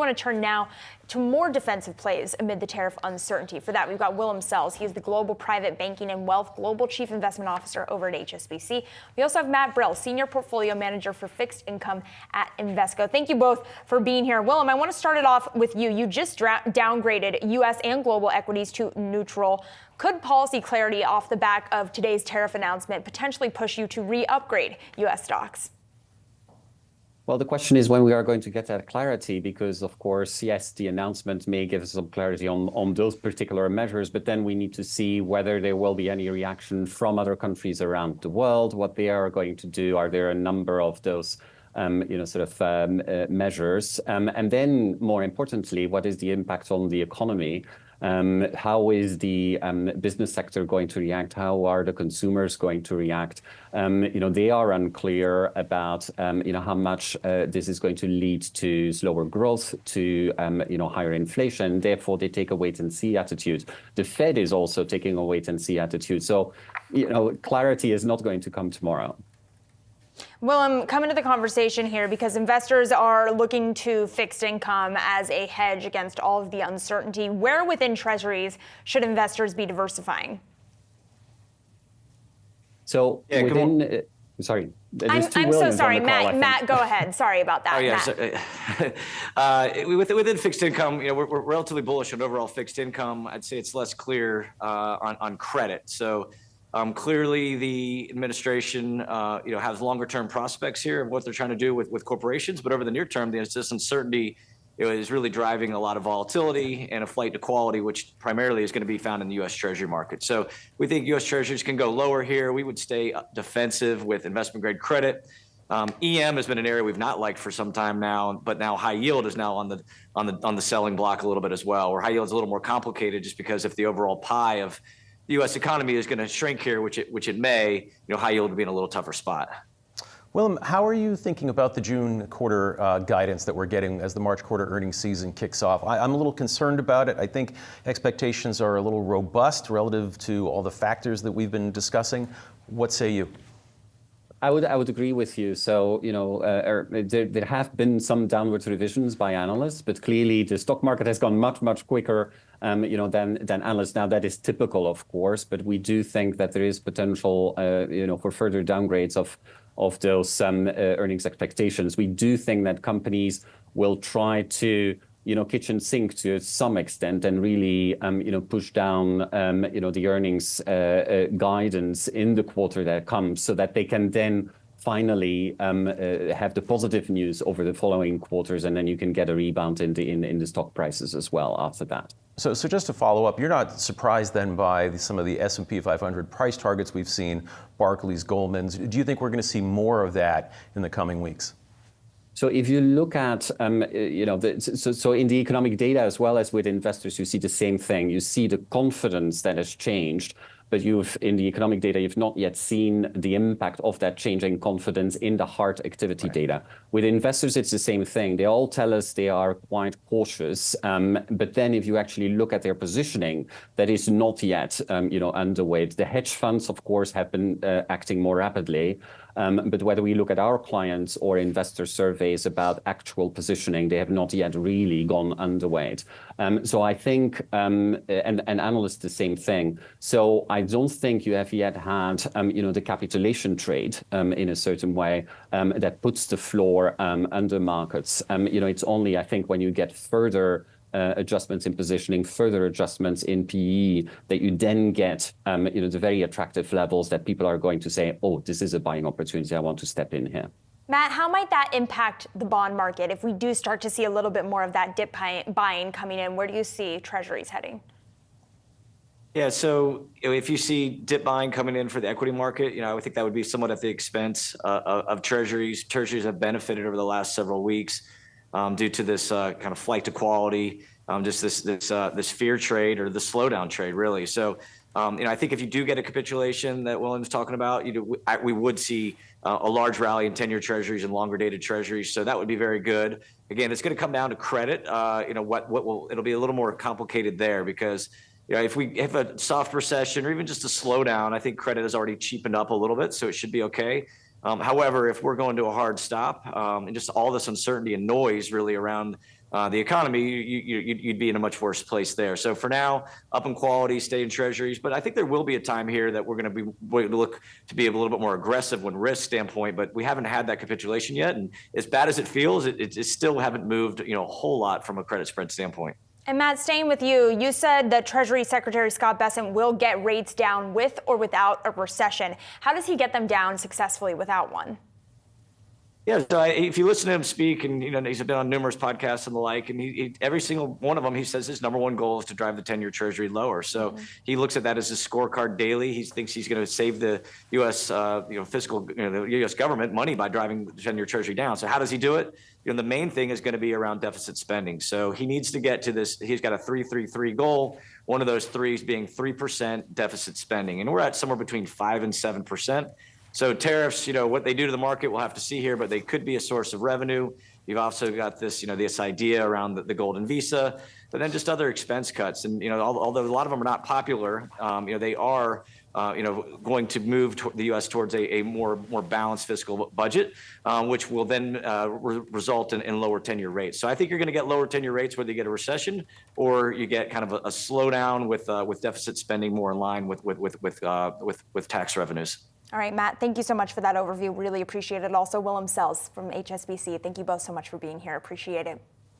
want to turn now to more defensive plays amid the tariff uncertainty. For that, we've got Willem Sels. He's the Global Private Banking and Wealth Global Chief Investment Officer over at HSBC. We also have Matt Brill, Senior Portfolio Manager for Fixed Income at Invesco. Thank you both for being here. Willem, I want to start it off with you. You just downgraded U.S. and global equities to neutral. Could policy clarity off the back of today's tariff announcement potentially push you to re-upgrade U.S. stocks? Well, the question is when we are going to get that clarity, because, of course, yes, the announcement may give us some clarity on those particular measures, but then we need to see whether there will be any reaction from other countries around the world, what they are going to do. Are there a number of those measures? And then, more importantly, what is the impact on the economy? How is the business sector going to react? How are the consumers going to react? They are unclear about how much this is going to lead to slower growth, to higher inflation. Therefore, they take a wait and see attitude. The Fed is also taking a wait and see attitude. So, clarity is not going to come tomorrow. Willem, come into the conversation here because investors are looking to fixed income as a hedge against all of the uncertainty. Where within treasuries should investors be diversifying? So sorry. I'm so sorry, Matt, go ahead. Sorry about that. Within fixed income, we're relatively bullish on overall fixed income. I'd say it's less clear on credit. So clearly, the administration, has longer-term prospects here of what they're trying to do with corporations. But over the near term, this uncertainty is really driving a lot of volatility and a flight to quality, which primarily is going to be found in the U.S. Treasury market. So we think U.S. Treasuries can go lower here. We would stay defensive with investment-grade credit. EM has been an area we've not liked for some time now, but now high yield is now on the selling block a little bit as well. Where high yield is a little more complicated, just because if the overall pie of the U.S. economy is going to shrink here, which it may, high yield would be in a little tougher spot. Willem, how are you thinking about the June quarter guidance that we're getting as the March quarter earnings season kicks off? I'm a little concerned about it. I think expectations are a little robust relative to all the factors that we've been discussing. What say you? I would agree with you. So, there have been some downward revisions by analysts, but clearly the stock market has gone much quicker, than analysts. Now, that is typical, of course, but we do think that there is potential, for further downgrades of those earnings expectations. We do think that companies will try to kitchen sink to some extent and really, push down, the earnings guidance in the quarter that comes so that they can then finally have the positive news over the following quarters, and then you can get a rebound in the stock prices as well after that. So just to follow up, you're not surprised then by some of the S&P 500 price targets we've seen, Barclays, Goldman's. Do you think we're going to see more of that in the coming weeks? So if you look at, so in the economic data as well as with investors, you see the same thing. You see the confidence that has changed, but in the economic data, you've not yet seen the impact of that changing confidence in the hard activity data. With investors, it's the same thing. They all tell us they are quite cautious, but then if you actually look at their positioning, that is not yet, underweight. The hedge funds, of course, have been acting more rapidly. But whether we look at our clients or investor surveys about actual positioning, they have not yet really gone underweight. So I think, and analysts the same thing. So I don't think you have yet had, the capitulation trade in a certain way that puts the floor under markets. It's only, I think, when you get further adjustments in positioning, further adjustments in PE, that you then get, the very attractive levels that people are going to say, oh, this is a buying opportunity, I want to step in here. Matt, how might that impact the bond market if we do start to see a little bit more of that dip buying coming in? Where do you see treasuries heading? Yeah, so if you see dip buying coming in for the equity market, I would think that would be somewhat at the expense of treasuries. Treasuries have benefited over the last several weeks due to this kind of flight to quality, just this fear trade or the slowdown trade, really. So, I think if you do get a capitulation that Willem's talking about, we would see a large rally in 10-year treasuries and longer dated treasuries. So that would be very good. Again, it's going to come down to credit. It'll be a little more complicated there because if we have a soft recession or even just a slowdown, I think credit has already cheapened up a little bit, so it should be okay. However, if we're going to a hard stop and just all this uncertainty and noise really around the economy, you'd be in a much worse place there. So for now, up in quality, stay in treasuries. But I think there will be a time here that we're going to look to be a little bit more aggressive when risk standpoint. But we haven't had that capitulation yet. And as bad as it feels, it still haven't moved, a whole lot from a credit spread standpoint. And Matt, staying with you, you said that Treasury Secretary Scott Bessent will get rates down with or without a recession. How does he get them down successfully without one? Yeah, so if you listen to him speak, and he's been on numerous podcasts and the like, and he every single one of them, he says his number one goal is to drive the 10-year Treasury lower. So he looks at that as a scorecard daily. He thinks he's going to save the U.S. Fiscal, the U.S. government money by driving the 10-year Treasury down. So how does he do it? The main thing is going to be around deficit spending. So he needs to get to this. He's got a 3-3-3 goal. One of those threes being 3% deficit spending, and we're at somewhere between 5 and 7%. So tariffs, what they do to the market, we'll have to see here, but they could be a source of revenue. You've also got this, this idea around the golden visa, but then just other expense cuts. And, although a lot of them are not popular, they are, going to move the U.S. towards a more balanced fiscal budget, which will then result in lower 10-year rates. So I think you're going to get lower 10-year rates whether you get a recession or you get kind of a slowdown with deficit spending more in line with tax revenues. All right, Matt, thank you so much for that overview. Really appreciate it. Also, Willem Sels from HSBC. Thank you both so much for being here. Appreciate it.